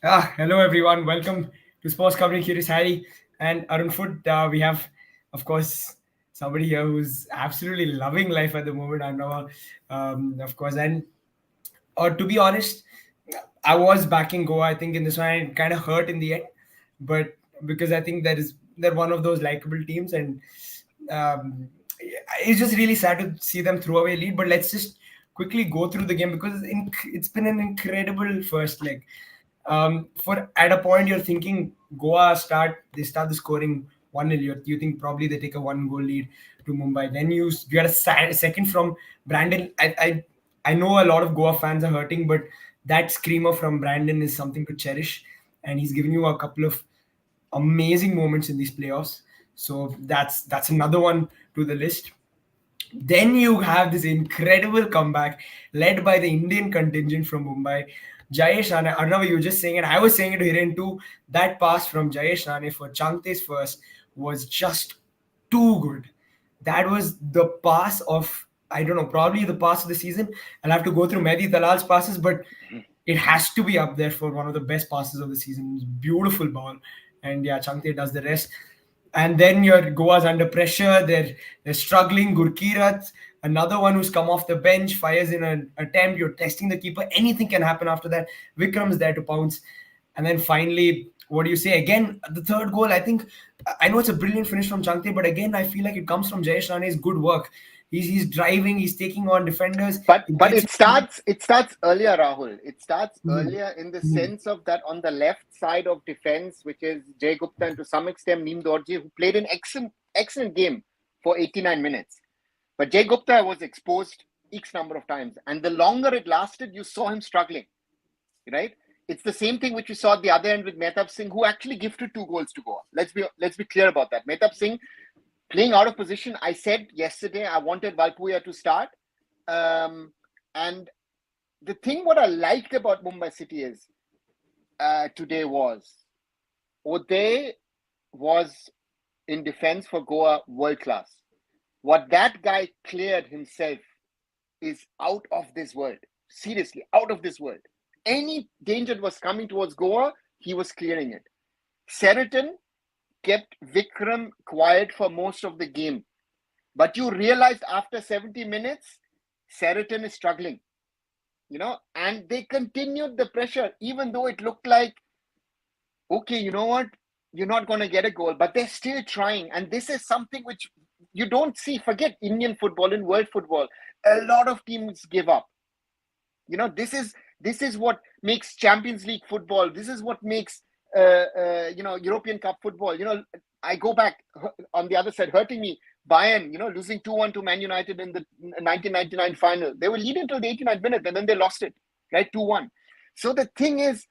Hello everyone. Welcome to SportsKhabri. Curious Harry and arunfoot. We have, of course, somebody here who's absolutely loving life at the moment. I know, of course, and to be honest, I was backing Goa. I think in this one, it kind of hurt in the end, but because I think they're one of those likable teams, and um, it's just really sad to see them throw away lead. But let's just quickly go through the game because it's been an incredible first leg. For at a point you're thinking Goa start the scoring 1-0. You think probably they take a 1 goal lead to Mumbai. Then you get a second from Brandon. I know a lot of Goa fans are hurting, but that screamer from Brandon is something to cherish, and he's given you a couple of amazing moments in these playoffs. So that's another one to the list. Then you have this incredible comeback led by the Indian contingent from Mumbai. Jayesh Rane, Arnav, you were just saying it. I was saying it to Hiren too. That pass from Jayesh Rane for Changte's first was just too good. That was the pass of, I don't know, probably the pass of the season. I'll have to go through Mehdi Talal's passes, but it has to be up there for one of the best passes of the season. Beautiful ball. And yeah, Changte does the rest. And then your Goa's under pressure. They're struggling. Gurkirat, another one who's come off the bench, fires in an attempt. You're testing the keeper. Anything can happen after that. Vikram's there to pounce. And then finally, what do you say? Again, the third goal, I know it's a brilliant finish from Changte, but again, I feel like it comes from Jayesh Rane's good work. He's driving, he's taking on defenders. But it starts earlier, Rahul. It starts earlier in the Hmm. sense of that on the left side of defense, which is Jay Gupta and to some extent Neem Dorji, who played an excellent game for 89 minutes. But Jay Gupta was exposed X number of times, and the longer it lasted, you saw him struggling. Right? It's the same thing which we saw at the other end with Mehtab Singh, who actually gifted 2 goals to Goa. Let's be clear about that. Mehtab Singh playing out of position. I said yesterday I wanted Valpuya to start. And the thing what I liked about Mumbai City is today was Ode was in defense for Goa world class. What that guy cleared himself is out of this world. Seriously, out of this world. Any danger that was coming towards Goa, he was clearing it. Sheraton kept Vikram quiet for most of the game. But you realized after 70 minutes, Sheraton is struggling, and they continued the pressure, even though it looked like, okay, you know what, you're not going to get a goal, but they're still trying. And this is something which you don't see. Forget Indian football, in world football, a lot of teams give up. This is what makes Champions League football. This is what makes European Cup football. I go back on the other side, hurting me. Bayern, losing 2-1 to Man United in the 1999 final. They were leading until the 89th minute, and then they lost it, right? 2-1. So the thing is,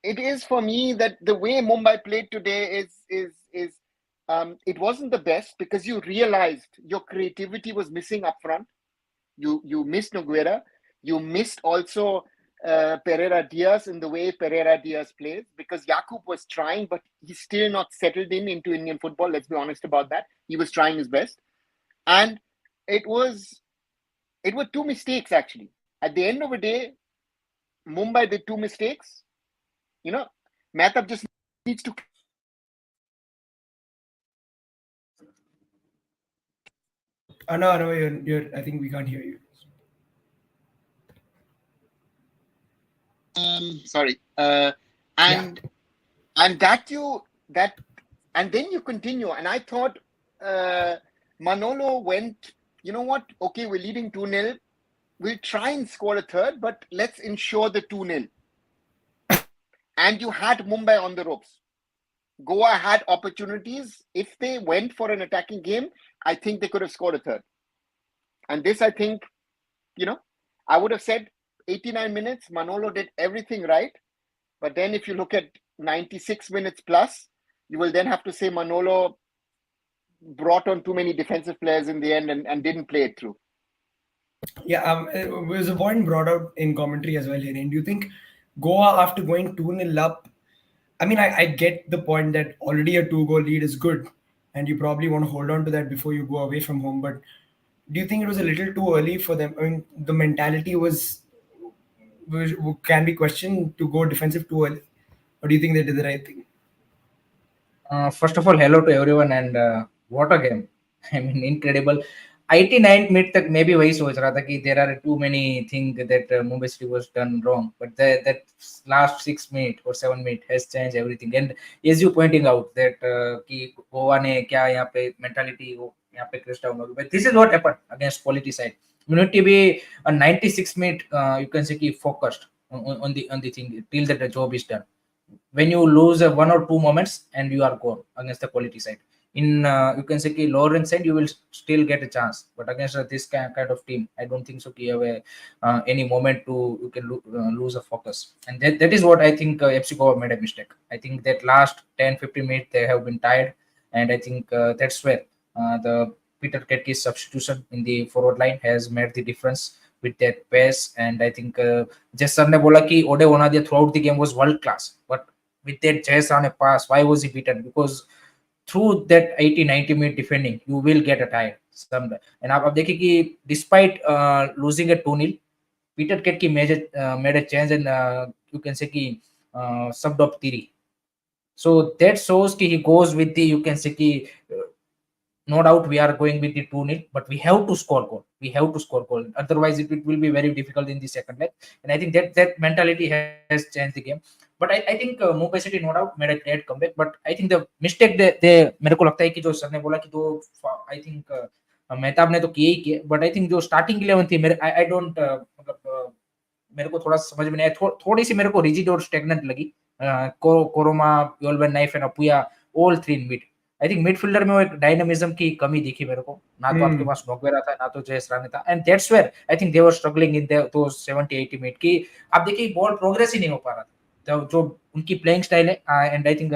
it is for me that the way Mumbai played today is it wasn't the best because you realized your creativity was missing up front. You missed Noguera. You missed also Pereira Diaz in the way Pereira Diaz plays, because Jakub was trying, but he's still not settled into Indian football. Let's be honest about that. He was trying his best. And it were 2 mistakes, actually. At the end of the day, Mumbai did 2 mistakes. Mehtab just needs to. No, you're. I think we can't hear you. Sorry. And then you continue. And I thought Manolo went, you know what? Okay, we're leading 2-0. We'll try and score a third, but let's ensure the 2-0. And you had Mumbai on the ropes. Goa had opportunities. If they went for an attacking game, I think they could have scored a third. And this, I think, I would have said 89 minutes, Manolo did everything right. But then if you look at 96 minutes plus, you will then have to say Manolo brought on too many defensive players in the end and didn't play it through. Yeah, it was a point brought out in commentary as well here. And do you think Goa, after going 2-0 up, I mean, I get the point that already a 2 goal lead is good, and you probably want to hold on to that before you go away from home. But do you think it was a little too early for them? I mean, the mentality was can be questioned to go defensive too early. or do you think they did the right thing? First of all, hello to everyone and what a game. I mean, incredible. 89 minute तक मैं भी वही सोच रहा था कि there are too many things that Mumbai City was done wrong, but that last 6 minutes or 7 minutes has changed everything. And as you pointing out that कि गोवा ने क्या यहाँ पे mentality वो यहाँ पे crest down हो गई. But this is what happened against quality side. You need to be a 96 minute you can say कि focused on the thing till that the job is done. When you lose one or two moments and you are gone against the quality side, in you can say lower rank side you will still get a chance, but against this kind of team I don't think so you have any moment to you can lose a focus. And that is what I think FC Goa made a mistake. I think that last 10-15 minutes they have been tired, and I think that's where the Peter Ketke's substitution in the forward line has made the difference with that pace. And I think just sir ne bola ki Ode Onadia throughout the game was world class, but with that Jess on a pass, why was he beaten? Because through that 80-90 minute defending, you will get a tie somewhere. And आप देखिए कि despite losing a 2-0, Peter Ketke made a change and you can say कि subbed up Tiri. So that shows कि he goes with the you can say कि no doubt we are going with the 2-0, but we have to score goal. We have to score goal. Otherwise, it will be very difficult in the second leg. And I think that mentality has changed the game. But I think Mumbai City no doubt made a great comeback. But I think the mistake they मेरे को लगता है कि जो sir ने बोला कि तो I think मेहताब ने तो किए ही किए. But I think जो starting 11 थी मेरे I don't मतलब मेरे को थोड़ा समझ में नहीं आया. थोड़ी सी मेरे को rigid और stagnant लगी. Koroma, Yoell van Nieff and Apuia all three in mid. I think midfielder में वो एक डायनामिज्म की कमी दिखी मेरे को. ना तो आपके पास नोगवेरा था, ना तो जयेश राणे था. And that's where I think they were struggling in those 70-80 minute की. आप देखिए बॉल प्रोग्रेस ही नहीं हो पा रहा था. तो जो उनकी प्लेइंग स्टाइल है, एंड आई थिंक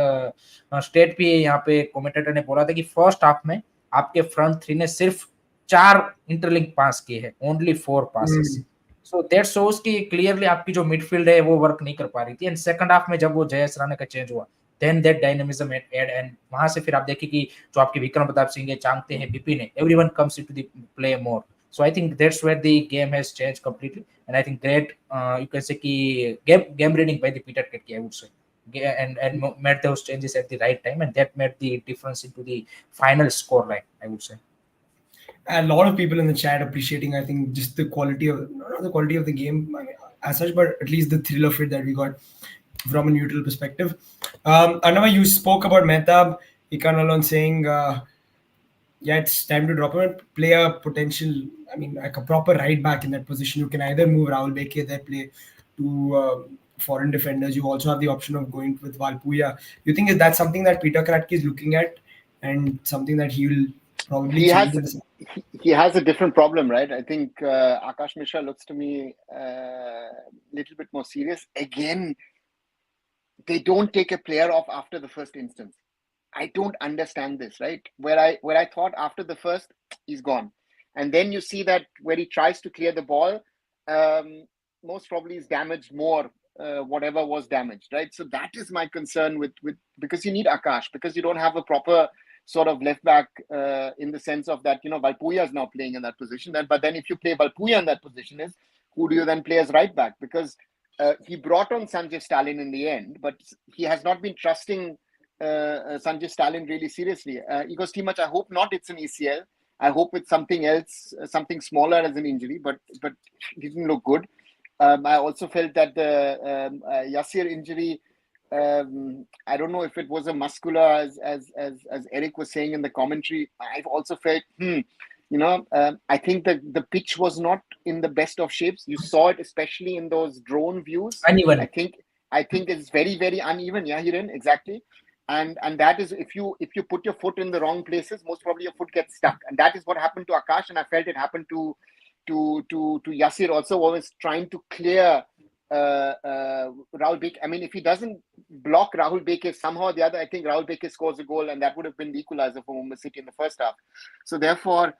स्टेट भी यहाँ पे कमेंटेटर ने बोला था कि फर्स्ट हाफ में आपके फ्रंट थ्री ने सिर्फ 4 इंटरलिंक पास किए हैं, only 4 passes. So that shows कि क्लियरली आपकी जो मिडफील्ड है वो वर्क नहीं कर पा रही थी. एंड सेकंड हाफ में जब वो जयेश राणे का चेंज हुआ, then that dynamism add, and वहां से फिर आप देखिए कि जो आपके विक्रम प्रताप सिंह है, चांगते हैं, बिपिन है, everyone comes into the play more. So I think that's where the game has changed completely, and I think great you can say कि game reading by the Peter Ketke, I would say, and made those changes at the right time, and that made the difference into the final score line, I would say. A lot of people in the chat appreciating, I think, just the quality of not the quality of the game, I mean, as such, but at least the thrill of it that we got from a neutral perspective. Anava, you spoke about Mehtab Ikanalon saying, yeah, it's time to drop him and play a potential, I mean, like a proper right back in that position. You can either move Rahul Beke there, play to foreign defenders. You also have the option of going with Valpuya. You think is that something that Peter Kratke is looking at and something that he will probably change? He has a different problem, right? I think Akash Mishra looks to me a little bit more serious. Again, they don't take a player off after the first instance. I don't understand this, right? Where I thought after the first, he's gone. And then you see that where he tries to clear the ball, most probably is damaged more, whatever was damaged, right? So that is my concern with because you need Akash, because you don't have a proper sort of left back in the sense of that, Valpuya is now playing in that position. But then if you play Valpuya in that position, who do you then play as right back? Because he brought on Sanjay Stalin in the end, but he has not been trusting Sanjay Stalin really seriously. Igor Stimac, I hope not it's an ACL. I hope it's something else, something smaller as an injury, but it didn't look good. I also felt that the Yasir injury, I don't know if it was a muscular, as Eric was saying in the commentary. I've also felt, I think that the pitch was not in the best of shapes. You saw it especially in those drone views. Uneven. I think it's very, very uneven. Yeah, Hiren, exactly. And that is if you put your foot in the wrong places, most probably your foot gets stuck. And that is what happened to Akash, and I felt it happened to Yasir also, always trying to clear Rahul Beke. I mean, if he doesn't block Rahul Beke somehow or the other, I think Rahul Beke scores a goal, and that would have been the equalizer for Mumbai City in the first half. So therefore,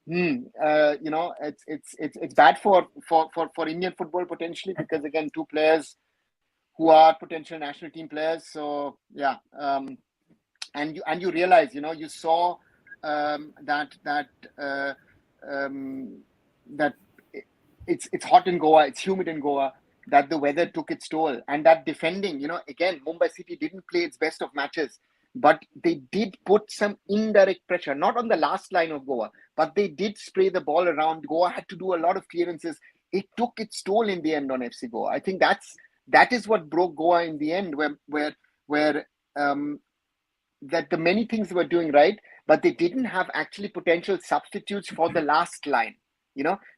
it's bad for Indian football potentially, because again, two players who are potential national team players. So yeah, and you realize, you saw that it's hot in Goa, it's humid in Goa. that the weather took its toll, and that defending, again, Mumbai City didn't play its best of matches, but they did put some indirect pressure, not on the last line of Goa, but they did spray the ball around. Goa had to do a lot of clearances. It took its toll in the end on FC Goa. I think that is what broke Goa in the end, where that the many things they were doing right, but they didn't have actually potential substitutes for the last line.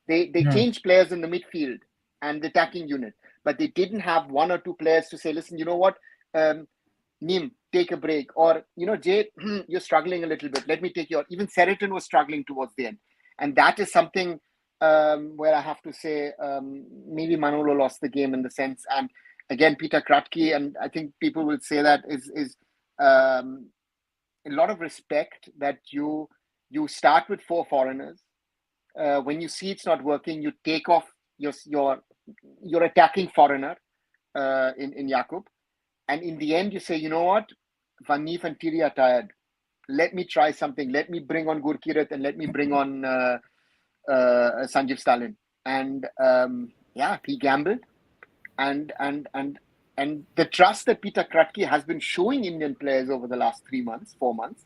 They changed players in the midfield and the attacking unit, but they didn't have one or two players to say, listen, you know what, Nim, take a break, or Jay, you're struggling a little bit, let me take your. Even Seriton was struggling towards the end, and that is something where I have to say maybe Manolo lost the game in the sense. And again, Peter Kratky, and I think people will say that is a lot of respect that you start with 4 foreigners. When you see it's not working, you take off your attacking foreigner in Jakub, and in the end you say, you know what, Van Neef and Thierry are tired. Let me try something. Let me bring on Gurkirat and let me bring on Sanjeev Stalin. And he gambled, and the trust that Peter Kratky has been showing Indian players over the last 4 months,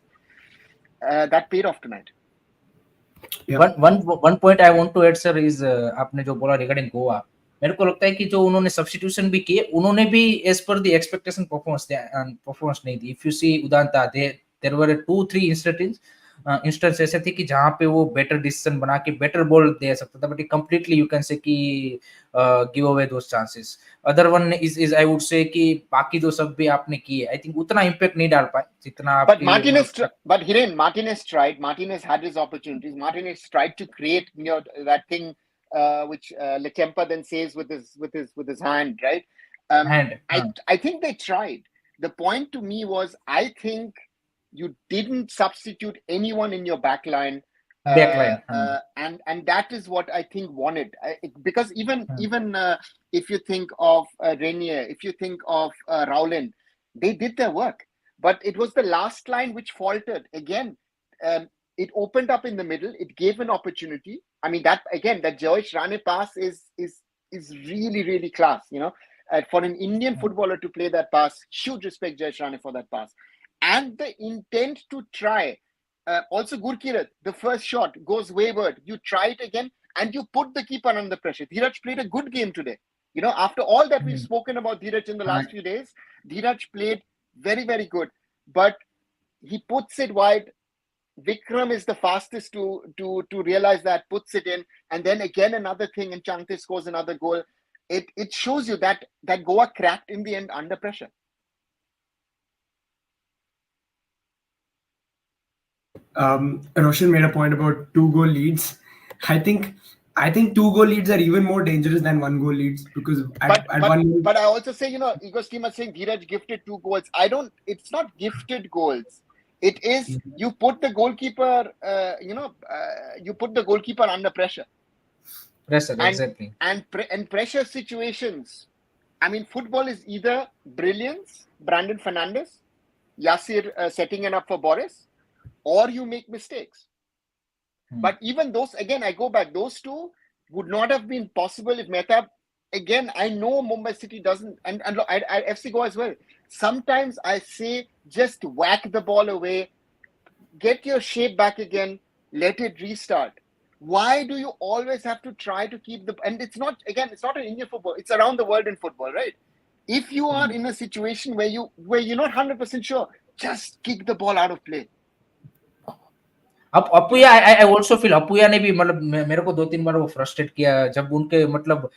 that paid off tonight. one point I want to add, sir, is आपने जो बोला regarding Goa, मेरे को लगता है कि जो उन्होंने सब्स्टिट्यूशन भी किए, उन्होंने भी as per the expectation performance नहीं दी. If you see Udanta, there were 2-3 instances ऐसे थे कि जहां पे वो बेटर डिसीजन बना के बेटर बॉल दे सकता था, but completely you can say कि give away those chances. Other one is I would say कि बाकी जो सब भी आपने किए, आई थिंक उतना इंपैक्ट नहीं डाल पाए जितना. But Hiren, Martinez tried. Martinez had his opportunities. Martinez tried to create that thing which Lecempa then says with his hand, right? I think they tried. The point to me was, I think you didn't substitute anyone in your back line. And that is what I think won it. Because even if you think of Renier, if you think of Rowland, they did their work. But it was the last line which faltered. Again, it opened up in the middle. It gave an opportunity. I mean, that Jayesh Rane pass is really, really class. For an Indian footballer to play that pass, huge respect Jayesh Rane for that pass. And the intent to try. Also, Gurkirat, the first shot goes wayward. You try it again, and you put the keeper under pressure. Dheeraj played a good game today. After all that we've spoken about Dheeraj in the last few days, Dheeraj played very, very good. But he puts it wide. Vikram is the fastest to realize that, puts it in, and then again another thing, and Changte scores another goal. It shows you that Goa cracked in the end under pressure. Roshan made a point about 2-goal leads. I think 2-goal leads are even more dangerous than 1-goal leads, because but I also say, Ego's team are saying Dheeraj gifted 2 goals. It's not gifted goals. It is, you put the goalkeeper, you put the goalkeeper under pressure. Exactly. And pressure situations. I mean, football is either brilliance, Brandon Fernandes, Yasir setting it up for Boris, or you make mistakes. But even those, again, I go back, those two would not have been possible if Mehta, again, I know Mumbai City doesn't, and FC Goa as well. Sometimes I say, just whack the ball away, get your shape back again, let it restart. Why do you always have to try to keep and it's not an Indian football, it's around the world in football, right? If you are in a situation where you're not 100% sure, just kick the ball out of play. अब Apuia I also feel, Apuia ने भी मतलब मेरे को 2-3 बार वो frustrate किया जब उनके मतलब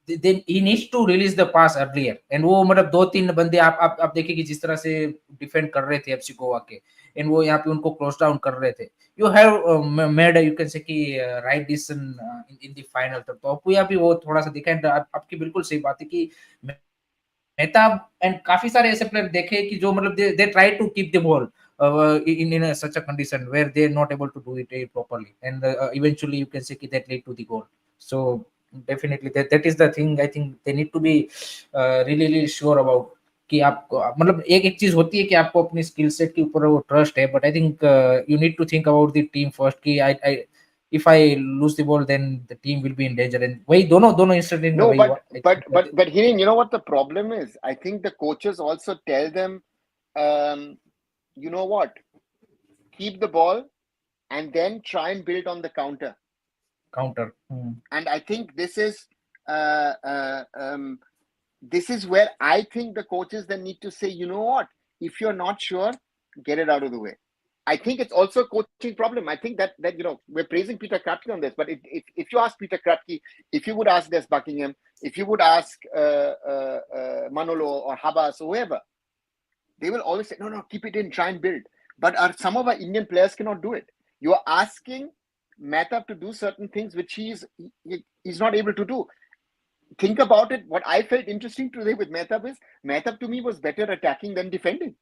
he needs to release the pass earlier, and वो मतलब 2-3 बंदे आप देखिए कि जिस तरह से डिफेंड कर रहे थे एफसी गोवा के, एंड वो यहाँ पे उनको क्लोज डाउन कर रहे थे. You have made you can say कि right decision in the final. तो अपुया भी वो थोड़ा सा दिखा. एंड आपकी बिल्कुल सही बात है कि मेहता एंड काफी सारे ऐसे प्लेयर देखे कि जो मतलब they try to keep the ball in such a condition where they are not able to do it properly, and eventually you can say that lead to the goal. So definitely that is the thing. I think they need to be really sure about कि आपको मतलब एक चीज होती है कि आपको अपनी स्किल सेट के ऊपर वो ट्रस्ट है, but I think you need to think about the team first कि if I lose the ball, then the team will be in danger. And why dono instant in No, way but Hiren, you know what the problem is? I think the coaches also tell them, you know what, keep the ball and then try and build on the counter. counter. And I think this is where I think the coaches then need to say, you know what, if you're not sure, get it out of the way. I think it's also a coaching problem. I think that we're praising Peter Kratky on this, but if you ask Peter Kratky, if you would ask Des Buckingham, if you would ask Manolo or Habas or whoever, they will always say, no, keep it in, try and build. But some of our Indian players cannot do it. You are asking Mehtab to do certain things which he's not able to do. Think about it. What I felt interesting today with Mehtab is Mehtab to me was better attacking than defending.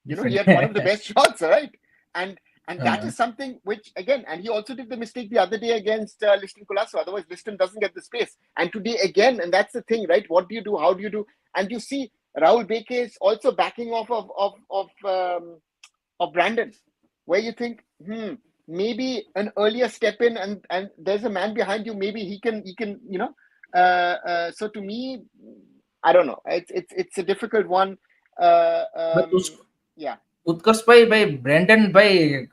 He had one of the best shots, right? And that is something which, again, and he also did the mistake the other day against Liston Colasso. Otherwise, Liston doesn't get the space. And today, again, and that's the thing, right? What do you do? How do you do? And you see Rahul Beke is also backing off of Brandon, where you think, maybe an earlier step in, and there's a man behind you. Maybe he can, so to me, I don't know. It's a difficult one. Yeah. उत्कर्ष भाई Brendon भाई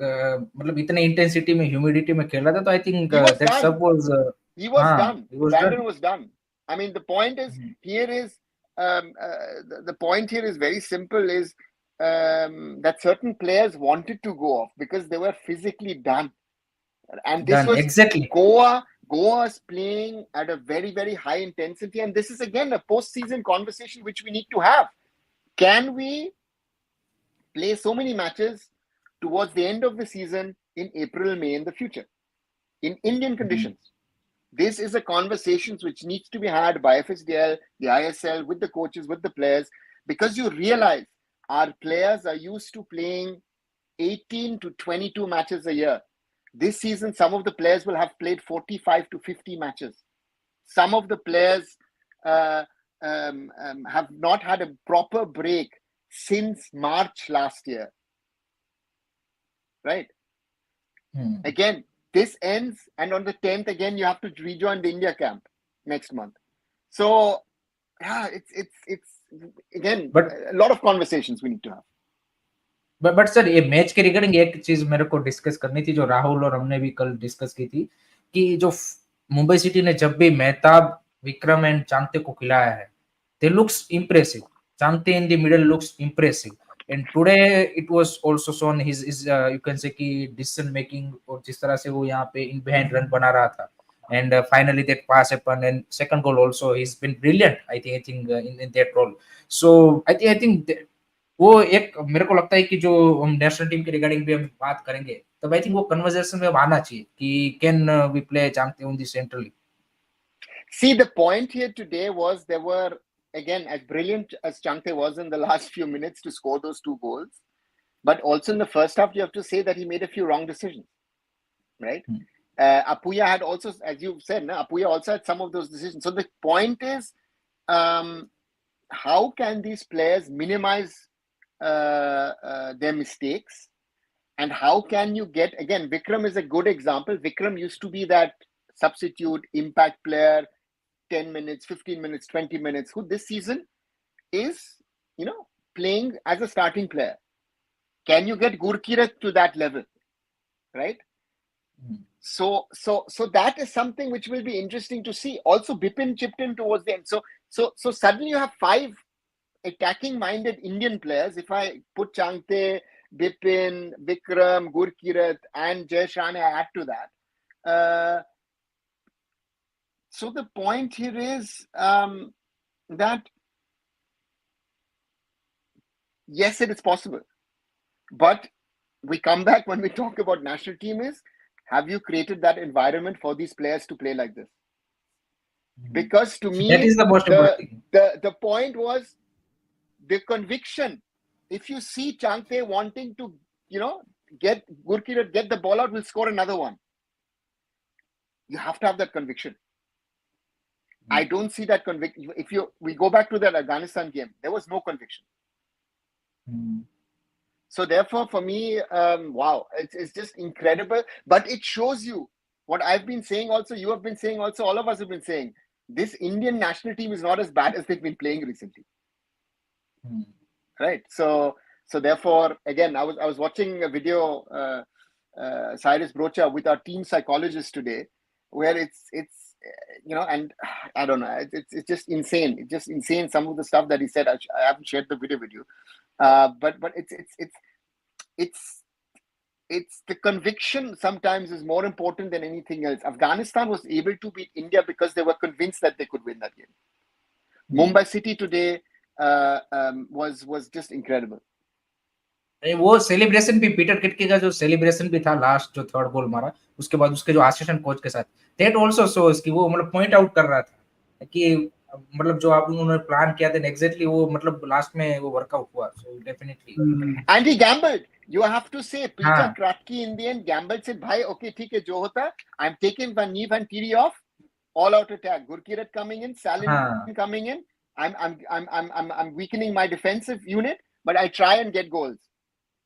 मतलब इतने intensity में humidity में खेल रहा था तो आई थिंक दैट सब was he was done. Brandon was done. I mean, the point is here is the point here is very simple, is that certain players wanted to go off because they were physically done, and this was exactly Goa is playing at a very, very high intensity, and this is again a post-season conversation which we need to have. Can we play so many matches towards the end of the season in April, May in the future, in Indian conditions? This is a conversation which needs to be had by FSDL, the ISL, with the coaches, with the players, because you realize our players are used to playing 18 to 22 matches a year. This season, some of the players will have played 45 to 50 matches. Some of the players have not had a proper break since March last year. Right? Again, this ends, and on the 10th, again, you have to rejoin the India camp next month. So, yeah, it's again, but a lot of conversations we need to have. But sir ये match के regarding एक चीज मेरे को discuss करनी थी जो राहुल और हमने भी कल डिस्कस की थी कि जो मुंबई सिटी ने जब भी मेहताब, विक्रम एंड चांगते को खिलाया है, they looks impressive. Changte in the middle looks impressive, and today it was also shown his you can say कि डिसीजन मेकिंग, और जिस तरह से वो यहाँ पे इन बिहाइंड रन बना रहा था, and finally that pass happened, and second goal also he's been brilliant I think in that role. So I think वो एक मेरे को लगता है कि जो हम नेशनल टीम के रिगार्डिंग भी हम बात करेंगे तब आई थिंक वो कन्वर्सेशन में आना चाहिए कि can we play Changte on the centrally. See, the point here today was there were, again, as brilliant as Changte was in the last few minutes to score those 2 goals, but also in the first half you have to say that he made a few wrong decisions, right? Apuya had also, as you said, Apuya also had some of those decisions. So the point is, how can these players minimize their mistakes, and how can you get, again, Vikram is a good example. Vikram used to be that substitute impact player, 10 minutes, 15 minutes, 20 minutes, who this season is, playing as a starting player. Can you get Gurkirat to that level, right? So that is something which will be interesting to see. Also, Bipin chipped in towards the end. So suddenly you have 5 attacking-minded Indian players. If I put Changte, Bipin, Vikram, Gurkirat, and Jay Shane, I add to that. So the point here is that yes, it is possible, but we come back when we talk about national team is, have you created that environment for these players to play like this? Because to me, that is the most important thing. The point was the conviction. If you see Changte wanting to, get Gurkirat, get the ball out, will score another one. You have to have that conviction. I don't see that conviction. We go back to that Afghanistan game, there was no conviction. So therefore, for me, wow, it's just incredible. But it shows you what I've been saying also, you have been saying also, all of us have been saying, this Indian national team is not as bad as they've been playing recently. Right. So therefore, again, I was watching a video, Cyrus Brocha, with our team psychologist today, where it's and I don't know, it's just insane. It's just insane, some of the stuff that he said. I haven't shared the video with you, but it's the conviction sometimes is more important than anything else. Afghanistan was able to beat India because they were convinced that they could win that game. Mumbai City today was just incredible. वो celebration भी Peter किटके का जो celebration भी था last जो third goal मारा उसके बाद उसके जो असिस्टेंट कोच के साथ दैट आल्सो शोस कि वो मतलब पॉइंट आउट कर रहा था कि मतलब जो आप उन्होंने प्लान किया था एग्जैक्टली वो मतलब लास्ट में वो वर्कआउट हुआ so definitely and he gambled you have to say Peter Kratky in the end gambled, said bhai okay theek hai jo hota I'm taking Van Neef and Tiri off, all out attack, Gurkirat coming in, Salim coming in, I'm weakening my defensive unit but I try and get goals.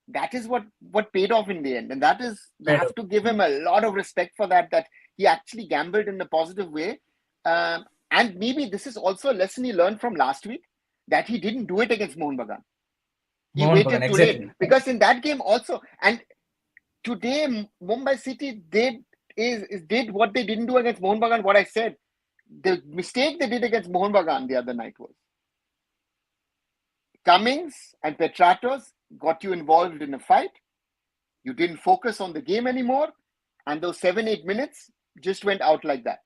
That is what paid off in the end, and that is they have to give him a lot of respect for that he actually gambled in a positive way, and maybe this is also a lesson he learned from last week, that he didn't do it against Mohun Bagan. He waited today, exactly. Because in that game also, and today Mumbai City did what they didn't do against Mohun Bagan. What I said, the mistake they did against Mohun Bagan the other night was Cummings and Petratos got you involved in a fight. You didn't focus on the game anymore, and those 7-8 minutes just went out like that.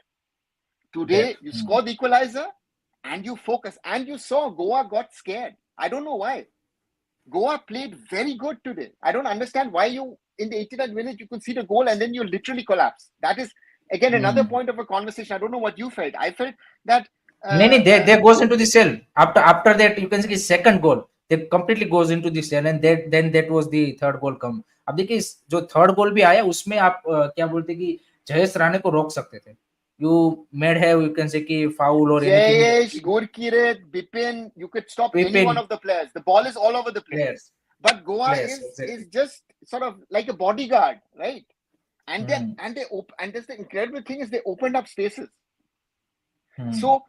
Today you scored the equalizer and you focus, and you saw Goa got scared. I don't know why. Goa played very good today. I don't understand why you, in the 89th minute, you could see the goal and then you literally collapse. That is, again, another point of a conversation. I don't know what you felt. I felt that... there goes into the cell. After that, you can see his second goal. They completely goes into the cell, and then that was the third goal come. अब देखिए जो third goal भी आया उसमें आप क्या बोलते कि जयेश राणे को रोक सकते थे. You made have, you can say ki foul or anything. Jayesh, Gurkirat, Bipin, you could stop any one of the players. The ball is all over the place. But Goa is just sort of like a bodyguard, right? And and that's the incredible thing is they opened up spaces. So,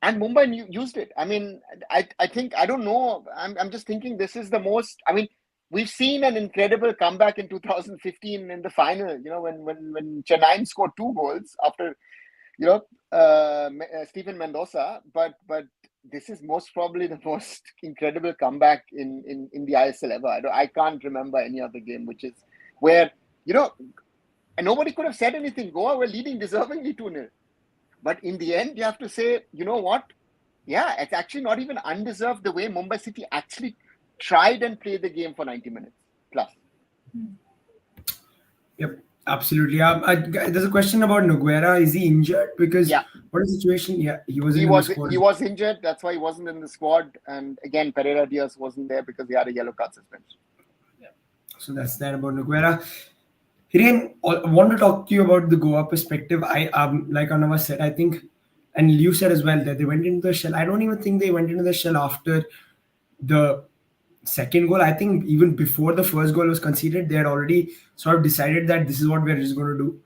and Mumbai used it. I mean, I think, I don't know. I'm just thinking this is the most. I mean, we've seen an incredible comeback in 2015 in the final. You know, when Chennai scored 2 goals after, Stephen Mendoza. But this is most probably the most incredible comeback in the ISL ever. I can't remember any other game which is where and nobody could have said anything. Goa were leading deservingly 2-0. But in the end, you have to say, you know what? Yeah, it's actually not even undeserved the way Mumbai City actually tried and played the game for 90 minutes plus. Yep, absolutely. There's a question about Nogueira. Is he injured? Because what is the situation? Yeah, he wasn't in the squad. He was injured. That's why he wasn't in the squad. And again, Pereira Diaz wasn't there because he had a yellow card suspension. Yeah. So that's that about Nogueira. Hiren, I want to talk to you about the Goa perspective. Like Anava said, I think, and you said as well, that they went into the shell. I don't even think they went into the shell after the second goal. I think even before the first goal was conceded, they had already sort of decided that this is what we're just going to do.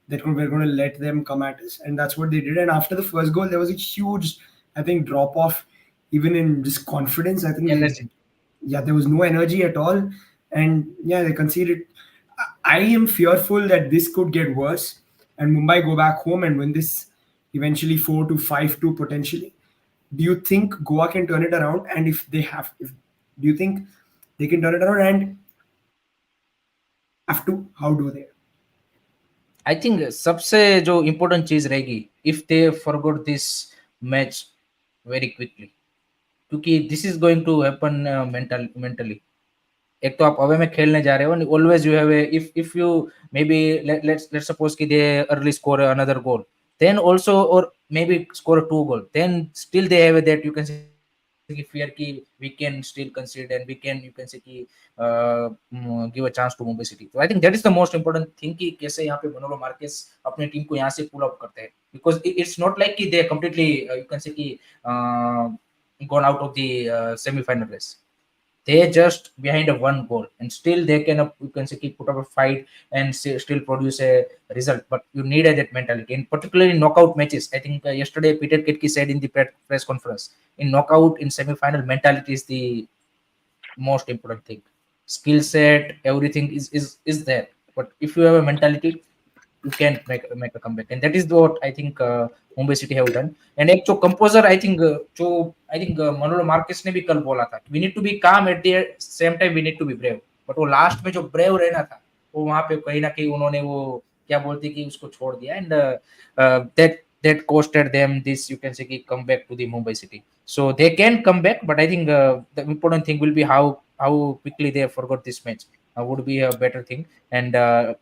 That we're going to let them come at us. And that's what they did. And after the first goal, there was a huge, I think, drop-off, even in just confidence. I think there was no energy at all. And they conceded. I am fearful that this could get worse and Mumbai go back home and win this eventually 4-5-2 potentially. Do you think Goa can turn it around? And if do you think they can turn it around? And have to, how do they? I think सबसे जो important चीज रहेगी if they forgot this match very quickly, क्योंकि this is going to happen mentally. एक तो आप away में खेलने जा रहे हो, always you have if you maybe let's suppose कि they early score another goal, then also or maybe score 2 goal, then still they have that you can say fear कि we can still concede and we can you can say कि give a chance to Mumbai City. So I think that is the most important thing कि कैसे यहाँ पे मनोलो Marquez अपने team को यहाँ से pull up करते हैं, because it's not like कि they completely you can say कि gone out of the semi-final race. They just behind a one goal, and still they can you can say put up a fight and still produce a result. But you need that mentality, and particularly in knockout matches. I think yesterday Peter Ketke said in the press conference, in knockout in semi-final, mentality is the most important thing. Skill set, everything is there, but if you have a mentality, you can make a comeback, and that is what I think Mumbai City have done. And एक जो composer I think Manolo Marquez ने भी कल बोला था, we need to be calm at the same time we need to be brave. but वो last में जो brave रहना था, वो वहाँ पे कहीं ना कहीं उन्होंने वो क्या बोलते कि उसको छोड़ दिया, and that costed them this you can say कि come back to the Mumbai City. So they can come back, but I think the important thing will be how quickly they forgot this match would be a better thing. And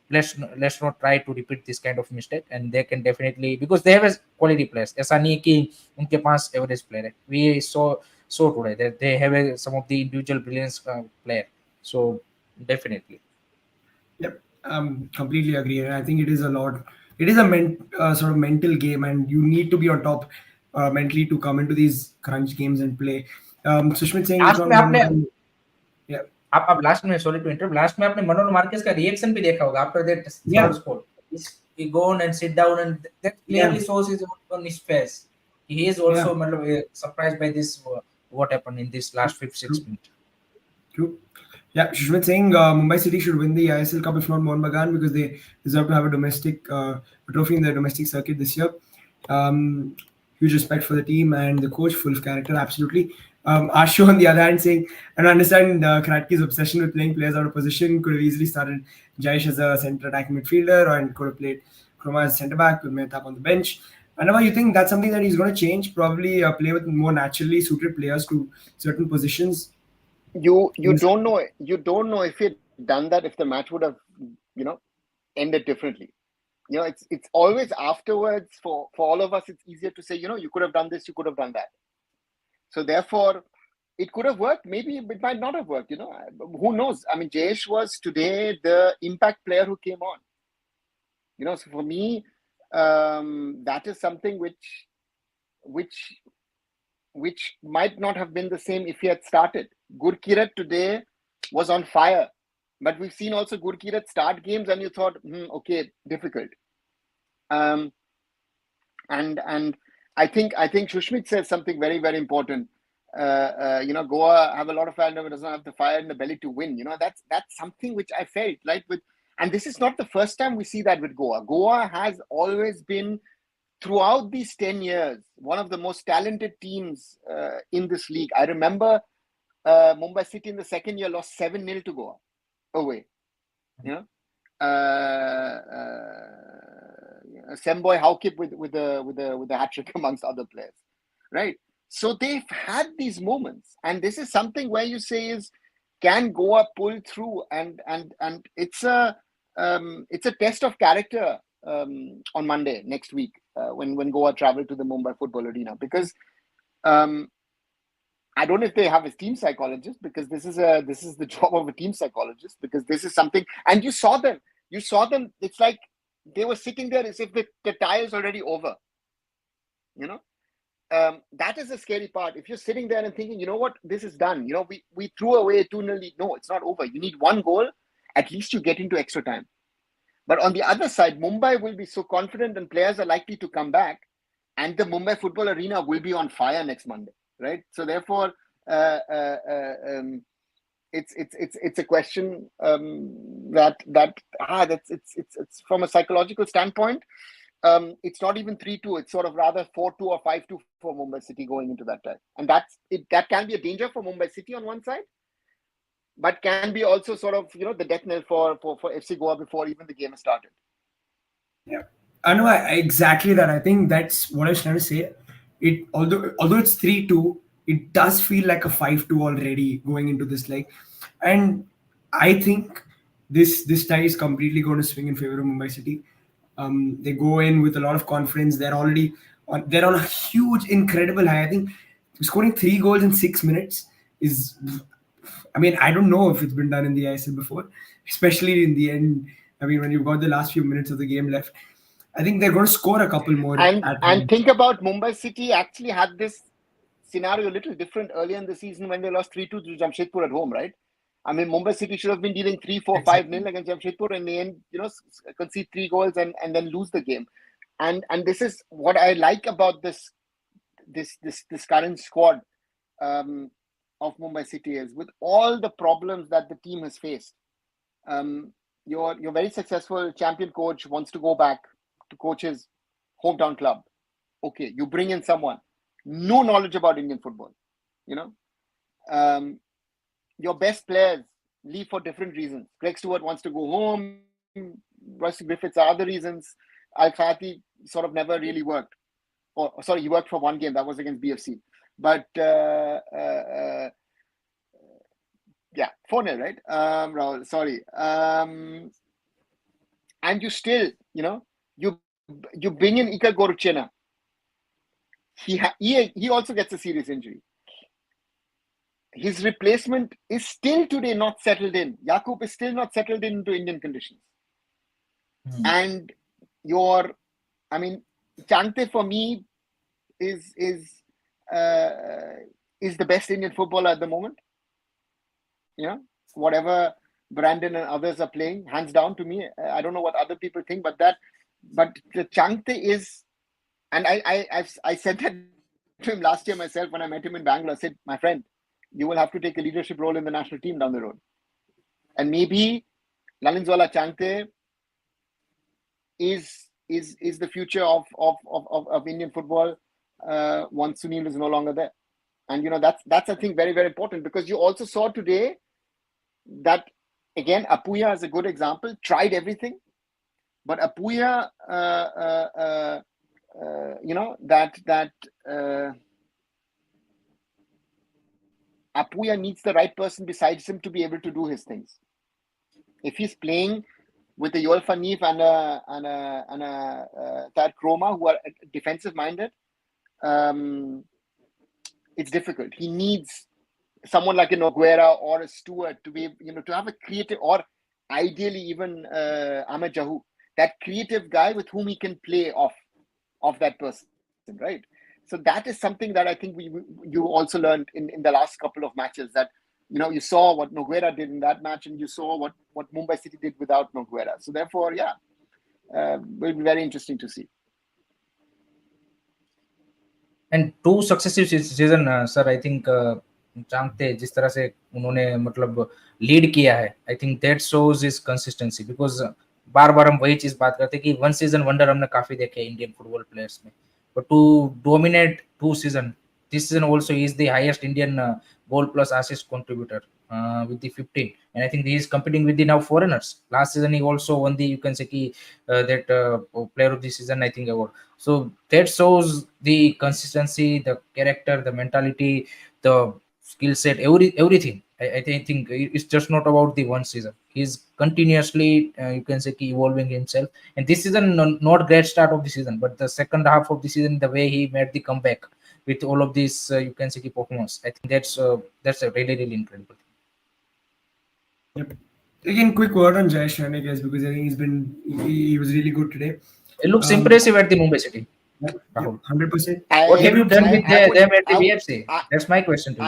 let's not try to repeat this kind of mistake, and they can definitely, because they have a quality players. ऐसा नहीं कि उनके पास average player है. We saw today that they have some of the individual brilliance player. So definitely. Yep, completely agree. And I think it is a lot. It is a sort of mental game, and you need to be on top mentally to come into these crunch games and play. Sushmit saying it's Last on में one आपने man. Yeah, आप last में sorry to interrupt, last में आपने Manoj Marquez का reaction भी देखा होगा after that third yeah, score. He go on and sit down, and that yeah. clearly shows his on his face. He is Yeah. also surprised by this what happened in this last 5-6 minutes. True. Yeah, Shushmit saying Mumbai City should win the ISL Cup if not Mohun Bagan, because they deserve to have a domestic trophy in the domestic circuit this year. Huge respect for the team and the coach, full of character, absolutely. Ashu on the other hand saying, and I understand Kratke's obsession with playing players out of position. Could have easily started Jayesh as a centre attacking midfielder, and could have played Kroma as centre back with Mehtab on the bench. Whenever you think that's something that he's going to change, probably play with more naturally suited players to certain positions. You don't know if he'd done that, if the match would have ended differently. It's always afterwards for all of us. It's easier to say, you could have done this, you could have done that. So therefore, it could have worked. Maybe it might not have worked. Who knows? I mean, Jayesh was today the impact player who came on. So for me, that is something which might not have been the same if he had started. Gurkirat today was on fire, but we've seen also Gurkirat start games and you thought, okay, difficult. And I think Shushmit says something very, very important. Goa have a lot of fans, but doesn't have the fire in the belly to win. That's something which I felt like and this is not the first time we see that with Goa. Goa has always been, throughout these 10 years, one of the most talented teams in this league. I remember Mumbai City in the second year lost 7-0 to Goa away. Semboy Haukip with the hat trick amongst other players, right? So they've had these moments, and this is something where you say is, can Goa pull through? And it's a test of character on Monday next week when Goa travel to the Mumbai Football Arena, because I don't know if they have a team psychologist, because this is the job of a team psychologist, because this is something. And you saw them. It's like they were sitting there as if the tie is already over. That is the scary part. If you're sitting there and thinking, you know what, this is done. We threw away a 2-0 lead. No, it's not over. You need one goal. At least you get into extra time. But on the other side, Mumbai will be so confident, and players are likely to come back, and the Mumbai Football Arena will be on fire next Monday, right? So therefore, it's a question it's from a psychological standpoint. It's not even 3-2. It's sort of rather 4-2 or 5-2 for Mumbai City going into that time, and that can be a danger for Mumbai City on one side, but can be also sort of the death knell for FC Goa before even the game has started. Yeah, I know exactly that. I think that's what I was trying to say. It although it's 3-2, it does feel like a 5-2 already going into this leg, and I think this tie is completely going to swing in favor of Mumbai City. They go in with a lot of confidence. They're already they're on a huge, incredible high. I think scoring 3 goals in 6 minutes is. I mean, I don't know if it's been done in the ISL before, especially in the end. I mean, when you've got the last few minutes of the game left, I think they're going to score a couple more. And think about Mumbai City actually had this scenario a little different earlier in the season when they lost 3-2 to Jamshedpur at home, right? I mean, Mumbai City should have been dealing 3-4, 5-0 against Jamshedpur, and in the end, concede 3 goals and then lose the game. And this is what I like about this current squad of Mumbai City is, with all the problems that the team has faced. Your very successful champion coach wants to go back to coach his hometown club. Okay, you bring in someone, no knowledge about Indian football. Your best players leave for different reasons. Greg Stewart wants to go home. Royce Griffiths are other reasons. Al Khati sort of never really worked. He worked for one game. That was against BFC. But, 4-0, right? Rahul, sorry. And you still, you bring in Ika Goruchena. He also gets a serious injury. His replacement is still today not settled in. Yakub is still not settled into Indian conditions. And Chante for me is the best Indian footballer at the moment. Whatever Brandon and others are playing, hands down to me. I don't know what other people think, but the Chante is, and I said that to him last year myself when I met him in Bangalore. I said, my friend, you will have to take a leadership role in the national team down the road. And maybe Lalinzwala Chante is the future of Indian football once Sunil is no longer there. And that's I think very, very important, because you also saw today that, again, Apuya is a good example, tried everything, but Apuya Apuya needs the right person besides him to be able to do his things. If he's playing with a Yoel Fanif and a Tad Kroma, who are defensive minded, it's difficult. He needs someone like a Noguera or a Stewart to be, to have a creative, or ideally even Ahmed Jahu, that creative guy with whom he can play off that person, right? So that is something that I think you also learned in the last couple of matches, that you saw what Noguera did in that match, and you saw what Mumbai City did without Noguera. So therefore, will be very interesting to see. And 2 successive season, sir, I think Changte जिस तरह से उन्होंने मतलब lead किया है, I think that shows his consistency, because बार-बार हम वही चीज बात करते हैं कि 1 season wonder हमने काफी देखे इंडियन फुटबॉल प्लेयर्स में, but to dominate 2 season, this season also is the highest Indian goal plus assist contributor with the 15, and I think he is competing with the now foreigners. Last season he also won the, you can say that player of the season, I think, award. So that shows the consistency, the character, the mentality, the skill set, everything. I think it's just not about the 1 season. He's continuously, you can say, evolving himself. And this season, not great start of the season, but the second half of the season, the way he made the comeback with all of these, you can say, performance, I think that's a really, really incredible thing. Yep. Again, quick word on Jayesh Rane, guys, because I think he was really good today. It looks impressive at the Mumbai City. Rahul, 100%. What have you done with them at the VFC? That's my question to you.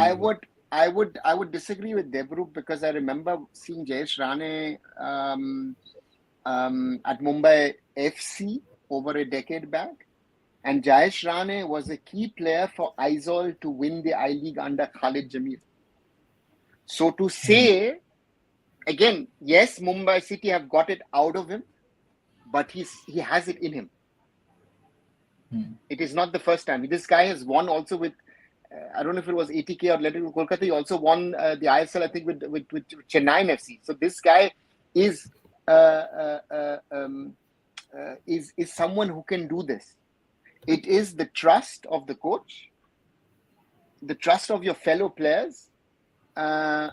I would disagree with Devrup, because I remember seeing Jayesh Rane at Mumbai FC over a decade back, and Jayesh Rane was a key player for Aizawl to win the I-League under Khalid Jamil. So to say, again, yes, Mumbai City have got it out of him, but he has it in him. It is not the first time. This guy has won also with, I don't know if it was ATK or Atletico Kolkata. He also won the ISL, I think, with Chennai FC. So this guy is someone who can do this. It is the trust of the coach, the trust of your fellow players, and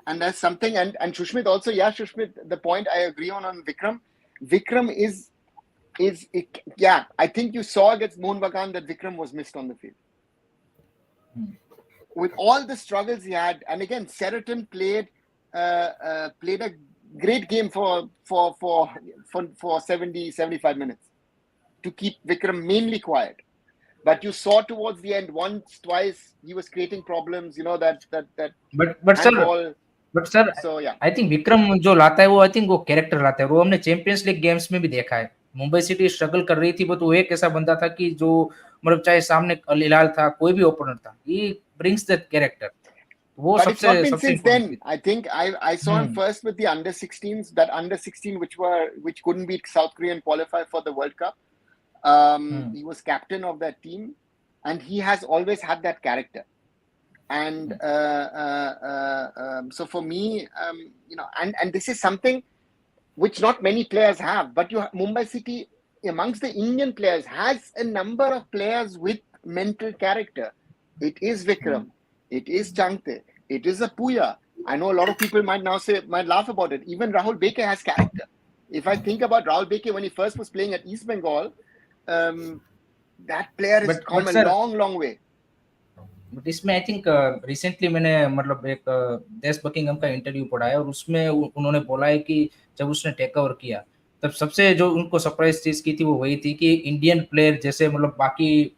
that's something. And Shushmit also, Shushmit, the point I agree on Vikram. Vikram is I think you saw against Mohun Bagan that Vikram was missed on the field. With all the struggles he had, and again, Sheraton played a great game for 70, 75 minutes to keep Vikram mainly quiet. But you saw towards the end once, twice, he was creating problems. That but sir, handball. But sir So yeah, I think Vikram जो लाता है वो I think वो character लाता है, वो हमने champions league games में भी देखा है। मुंबई सिटी स्ट्रगल कर रही थी, बट वो एक ऐसा बंदा था कि जो मतलब चाहे सामने अल हिलाल था, कोई भी ओपोनेंट था, ही ब्रिंग्स दैट कैरेक्टर। वो but it's सबसे not been सबसे since इम्पोर्टेंट then. चीज। I think I saw him first with the under 16s, that under 16 which couldn't beat South Korea and qualify for the World Cup. He was captain of that team, and he has always had that character. And so for me, and this is something which not many players have. But Mumbai City, amongst the Indian players, has a number of players with mental character. It is Vikram, it is Changte, it is a Puya. I know a lot of people might laugh about it. Even Rahul Beke has character. If I think about Rahul Beke when he first was playing at East Bengal, that player has come a long way. But इसमें I think recently मैंने मतलब एक देश Buckingham का interview पढ़ा है, और उसमें उन्होंने बोला है कि जब उसने टेक ओवर किया तब सबसे जो उनको सरप्राइज चीज की थी वो वही थी कि इंडियन प्लेयर जैसे मतलब बाकी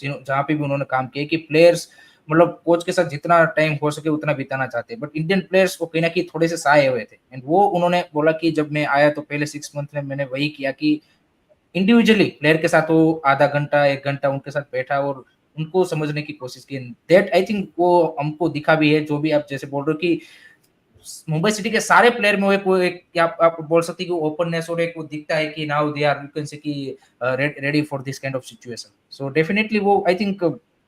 जहाँ पे भी उन्होंने काम किया कि प्लेयर्स मतलब कोच के साथ जितना टाइम हो सके उतना बिताना चाहते हैं, बट इंडियन प्लेयर्स को कहीं ना कहीं थोड़े से साए हुए थे। एंड वो उन्होंने बोला कि जब मैं आया तो पहले 6 मंथ में मैंने वही किया कि इंडिविजुअली प्लेयर के साथ वो आधा घंटा 1 घंटा उनके साथ बैठा और उनको समझने की कोशिश की। दैट आई थिंक वो हमको दिखा भी है, जो भी आप जैसे बोल रहे हो कि मुंबई सिटी के सारे प्लेयर में एक आप बोल सकते हैं कि ओपननेस और एक वो दिखता है कि now they are you can say कि ready for this kind of situation. So definitely वो आई थिंक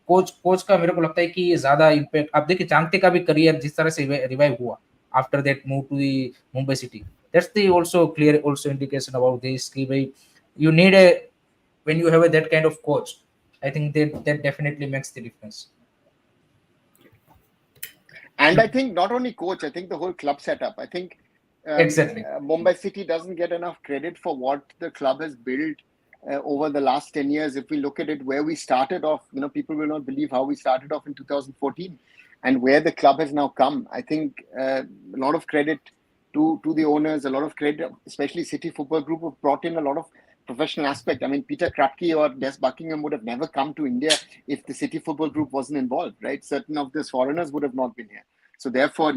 कोच का मेरे को लगता है कि ज्यादा इम्पैक्ट। आप देखिए चांगते का भी करियर जिस तरह से रिवाइव हुआ after that move to the Mumbai city, that's the also clear also indication about this कि भाई you need a when you have that kind of coach, I think that definitely makes the difference. And I think not only coach, I think the whole club setup. I think Exactly. Mumbai City doesn't get enough credit for what the club has built over the last 10 years. If we look at it, where we started off, people will not believe how we started off in 2014 and where the club has now come. I think a lot of credit to the owners, a lot of credit, especially City Football Group, have brought in a lot of professional aspect. I mean, Peter Krapke or Des Buckingham would have never come to India if the City Football Group wasn't involved, right? Certain of these foreigners would have not been here. So therefore,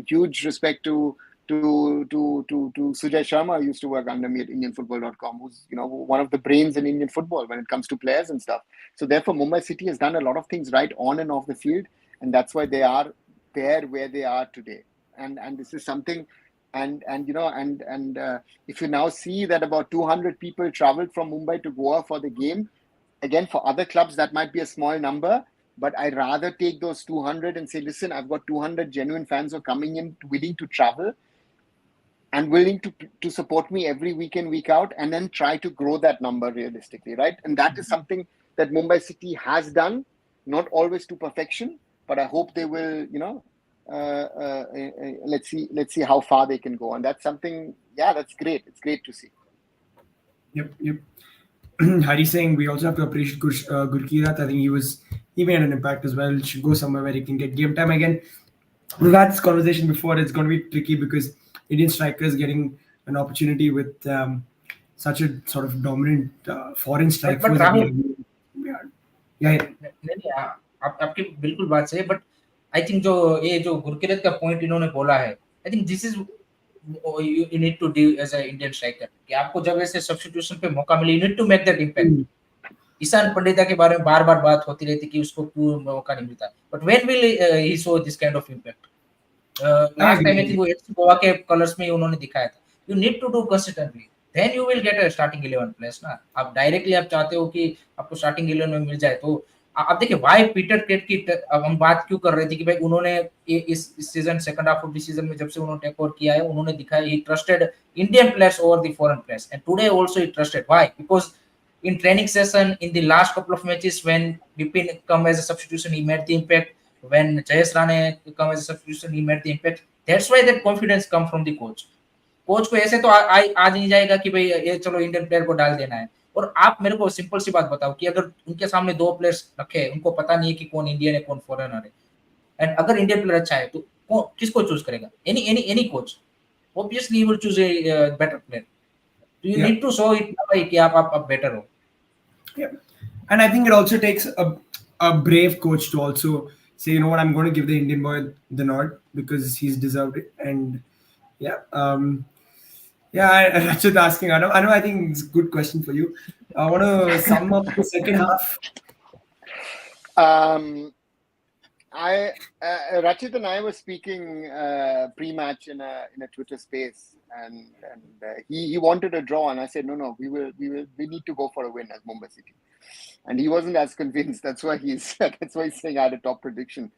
huge respect to Sujay Sharma, who used to work under me at IndianFootball.com, who's one of the brains in Indian football when it comes to players and stuff. So therefore, Mumbai City has done a lot of things right on and off the field, and that's why they are there where they are today. And this is something. And if you now see that about 200 people traveled from Mumbai to Goa for the game, again, for other clubs, that might be a small number, but I'd rather take those 200 and say, listen, I've got 200 genuine fans who are coming in, willing to travel and willing to support me every week in, week out, and then try to grow that number realistically, right? And that is something that Mumbai City has done, not always to perfection, but I hope they will, let's see how far they can go, and that's something. Yeah, that's great. It's great to see. Yep. Hari saying we also have to appreciate Gurkirat. I think he made an impact as well. Should go somewhere where he can get game time again. We've had this conversation before. It's going to be tricky because Indian strikers getting an opportunity with such a sort of dominant foreign strike force. नहीं आपकी बिल्कुल बात सही है, but I think जो गुरकीरत का point इन्होंने बोला है, I think this is you need to do as a Indian striker कि आपको जब ऐसे सब्स्टिट्यूशन पे मौका मिले, you need to make that impact. Ishan Pandita के बारे में बार-बार बात होती रहती कि उसको क्यों मौका नहीं मिलता, but when will he show this kind of impact? Last time I think वो FC गोवा के कलर्स में उन्होंने दिखाया था. You need to do consistently, then you will get a starting 11 place ना. आप डायरेक्टली आप चाहते हो कि आपको स्टार्टिंग 11 में मिल जाए, तो आप देखिए वाई पीटर क्रेट की अब हम बात क्यों कर रहे थे कि भाई उन्होंने इस season second half of the season में जब से उन्होंने टेक ओवर किया है, उन्होंने दिखाया he trusted Indian players over the foreign players, and today also he trusted. Why? Because in training session in the last couple of matches when Bipin come as a substitution, he made the impact. When Jayesh Rane come as a substitution, he made the impact. That's why that confidence come from the coach. Coach को ऐसे तो आज नहीं जाएगा कि भाई ये चलो इंडियन प्लेयर को डाल देना है. और आप मेरे को सिंपल सी बात बताओ कि अगर उनके सामने दो प्लेयर्स रखे, उनको पता नहीं है कि कौन इंडियन है कौन फॉरेनर है, एंड अगर इंडियन प्लेयर अच्छा है तो किसको चूज करेगा? Any coach obviously he will choose a better player. You need to show it कि आप बेटर हो. Yeah. And I think it also takes a brave coach to also say, you know what, I'm going to give the Indian boy the nod because he's deserved it. And yeah, yeah, Rachit asking, I know, I think it's a good question for you. I want to sum up the second half. Um, I Rachit and I were speaking pre-match in a Twitter space, and he wanted a draw, and I said no, we need to go for a win as Mumbai City, and he wasn't as convinced. That's why he's that's why he's saying I had a top prediction.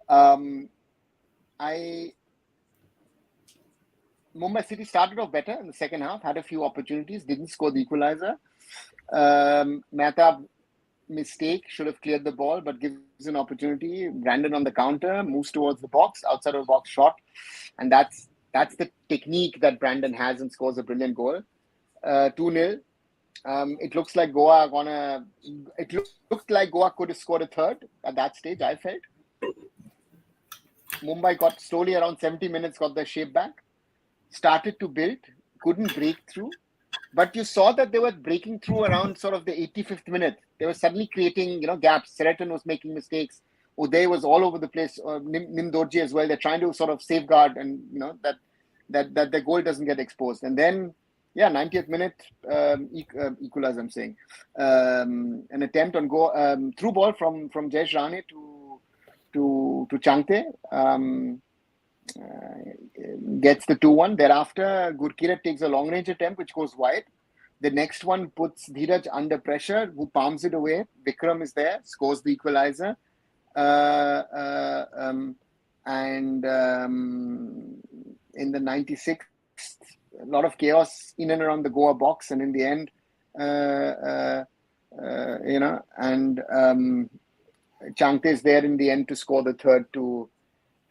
I Mumbai City started off better in the second half, had a few opportunities, didn't score the equalizer. Mehtab mistake, should have cleared the ball, but gives an opportunity. Brandon on the counter, moves towards the box, outside of the box shot. And that's the technique that Brandon has and scores a brilliant goal. 2-0. It looks like it looked like Goa could have scored a third at that stage, I felt. Mumbai got slowly around 70 minutes, got their shape back, started to build, couldn't break through. But you saw that they were breaking through around sort of the 85th minute. They were suddenly creating, gaps. Seretan was making mistakes. Uday was all over the place. Nim Dorji as well. They're trying to sort of safeguard and that the goal doesn't get exposed. And then, 90th minute equalize. I'm saying an attempt on through ball from Jayesh Rane to Changte. Gets the 2-1. Thereafter, Gurkirat takes a long-range attempt, which goes wide. The next one puts Dheeraj under pressure, who palms it away. Vikram is there, scores the equalizer. And in the 96th, a lot of chaos in and around the Goa box. And in the end, Changte is there in the end to score the third to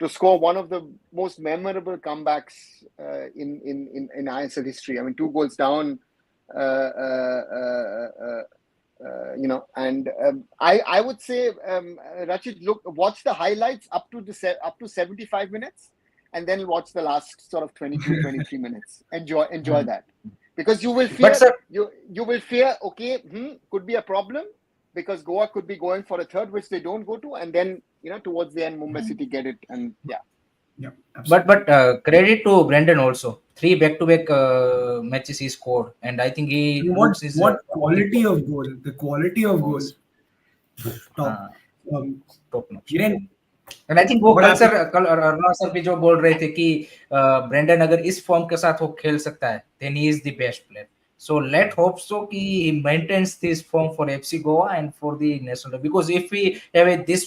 score one of the most memorable comebacks in ISL history. I mean, 2 goals down, and I would say, Rachit, watch the highlights up to 75 minutes, and then watch the last sort of 22, 23 minutes. Enjoy that, because you will fear you will fear. Okay, could be a problem, because Goa could be going for a third, which they don't go to, and then towards the end, Mumbai City get it, and Yeah, but credit to Brendan also. 3 back-to-back matches he scored, and I think he looks his what quality of goal? The quality of goal, top, top notch. Hiren, And I think वो what culture happened? Arnav sir भी जो बोल रहे थे कि Brendon अगर इस form के साथ वो खेल सकता है, then he is the best player. So let hope so कि he maintains this form for FC Goa and for the national team. Because if we have in this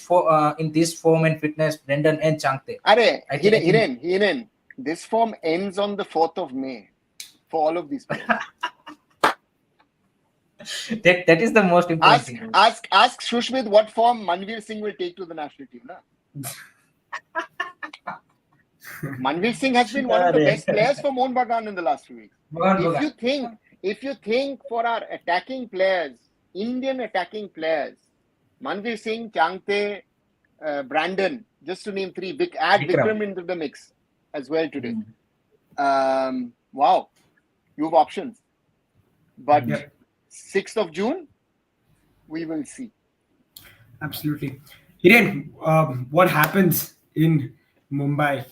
form and fitness, Brendan and Changte, I think Hiren, this form ends on the 4th of May for all of these players. that is the most important thing. Ask Shushmit what form Manveer Singh will take to the national team. Na? Manveer Singh has been one of the best players for Mohun Bagan in the last few weeks. If you think for our attacking players, Indian attacking players, Manveer Singh, Changte, Brandon, just to name 3, add Vikram into the mix as well today. Wow, you have options. But 6th of June, we will see. Absolutely. Hiren, what happens in Mumbai?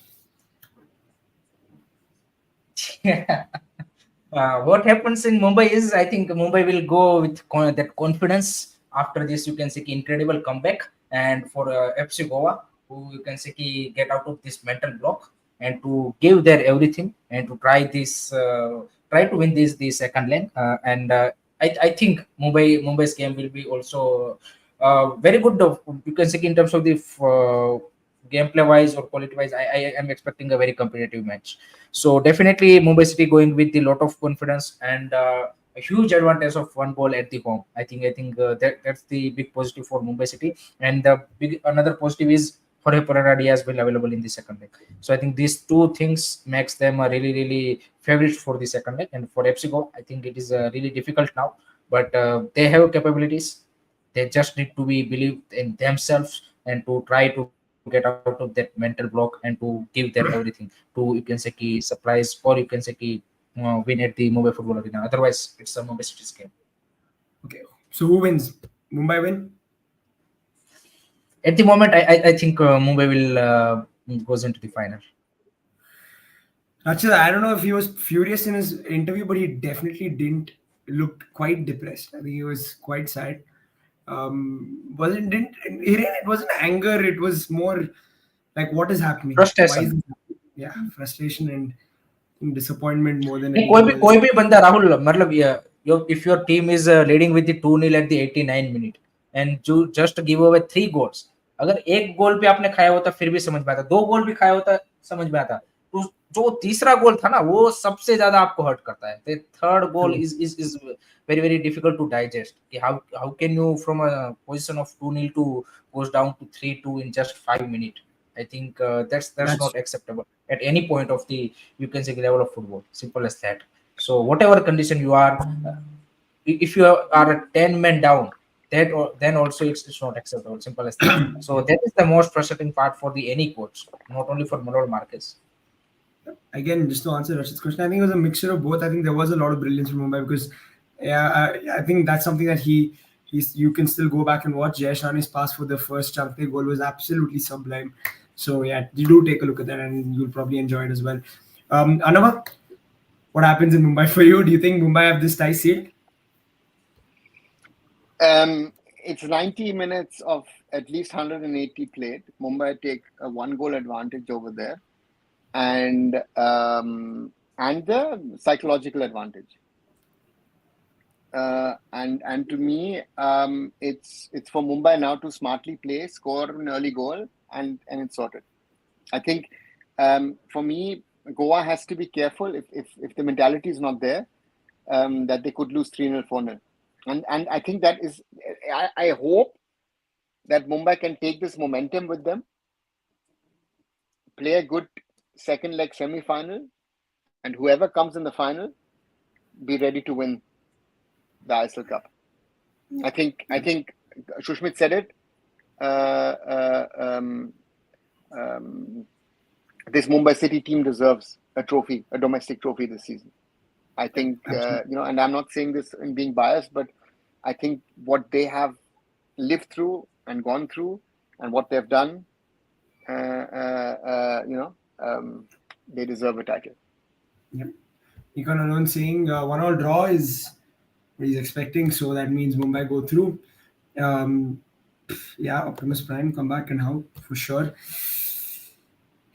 What happens in Mumbai is, I think Mumbai will go with that confidence. After this, you can see incredible comeback, and for FC Goa, who you can see get out of this mental block and to give their everything and to try to win the second leg. I think Mumbai's game will be also very good. You can see in terms of the gameplay wise or quality wise, I am expecting a very competitive match. So definitely Mumbai City going with a lot of confidence and a huge advantage of 1 goal at the home. I think that's the big positive for Mumbai City. And another positive is Jorge Pereira Diaz will available in the second leg. So I think these 2 things makes them a really, really favorite for the second leg. And for FC Goa, I think it is really difficult now. But they have capabilities. They just need to be believe in themselves and to try to get out of that mental block and to give their everything to, you can say, surprise, or you can say win at the Mumbai Football Arena. Otherwise, it's a Mumbai City's game. Okay, so who wins? Mumbai win? At the moment, I think Mumbai will goes into the final. Rachit, I don't know if he was furious in his interview, but he definitely didn't look quite depressed. I think he was quite sad. Wasn't didn't Hiren, it wasn't anger, it was more like what is happening? Why is Frustration. this happening? Yeah, frustration and disappointment more than नहीं, anything else. कोई भी बंदा राहुल मतलब if your team is leading with the 2-0 at the 89 minute and you just give away 3 goals, अगर एक गोल भी आपने खाया होता फिर भी समझ में आता, 2 गोल भी खाया होता समझ में आता, तो जो तीसरा गोल था ना वो सबसे ज्यादा आपको हर्ट करता है. The third goal True. is very difficult to digest. How can you from a position of 2-0 to goes down to 3-2 in just 5 minutes? I think that's That's not acceptable at any point of the, you can say, level of football. Simple as that. So whatever condition you are, if you are a 10 men down, then also it's not acceptable. Simple as that. So that is the most frustrating part for the any coach, not only for Manol Marquez. again, just to answer Rashid's question, I think it was a mixture of both. I think there was a lot of brilliance from Mumbai because, yeah, I think that's something that he's you can still go back and watch. Jay Shani's pass for the first Champions goal was absolutely sublime. So yeah, you do take a look at that and you'll probably enjoy it as well. Anava, what happens in Mumbai for you? Do you think Mumbai have this tie sealed? It's 90 minutes of at least 180 played. Mumbai take a 1-goal advantage over there, and the psychological advantage. And to me, it's for Mumbai now to smartly play, score an early goal, and it's sorted. I think for me, Goa has to be careful if the mentality is not there, that they could lose 3-0, 4-0. And I think that is, I hope that Mumbai can take this momentum with them, play a good second leg semi-final, and whoever comes in the final, be ready to win the ISL Cup. I think Shushmit said it. This Mumbai City team deserves a trophy, a domestic trophy this season. I think, and I'm not saying this in being biased, but I think what they have lived through and gone through and what they've done, they deserve a title. Yeah. Econ alone saying 1-1 draw is what he's expecting, so that means Mumbai go through. Yeah, Optimus Prime come back and how for sure.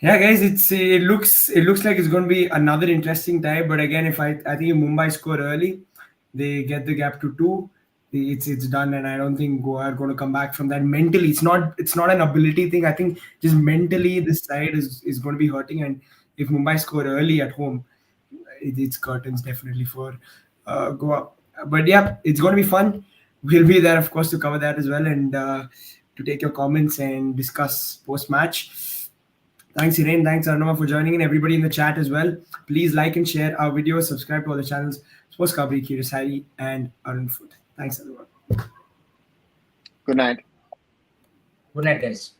Yeah, guys, it looks like it's going to be another interesting tie. But again, if I think if Mumbai score early, they get the gap to 2. It's done, and I don't think Goa are going to come back from that mentally. It's not an ability thing. I think just mentally this side is going to be hurting. And if Mumbai score early at home, it's curtains definitely for Goa. But yeah, it's going to be fun. We'll be there, of course, to cover that as well and to take your comments and discuss post match. Thanks, Hiren. Thanks, Arnava, for joining, and everybody in the chat as well. Please like and share our videos, subscribe to all the channels, SportsKhabri, Hiren, and arunfoot. Thanks, everyone. Good night. Good night, guys.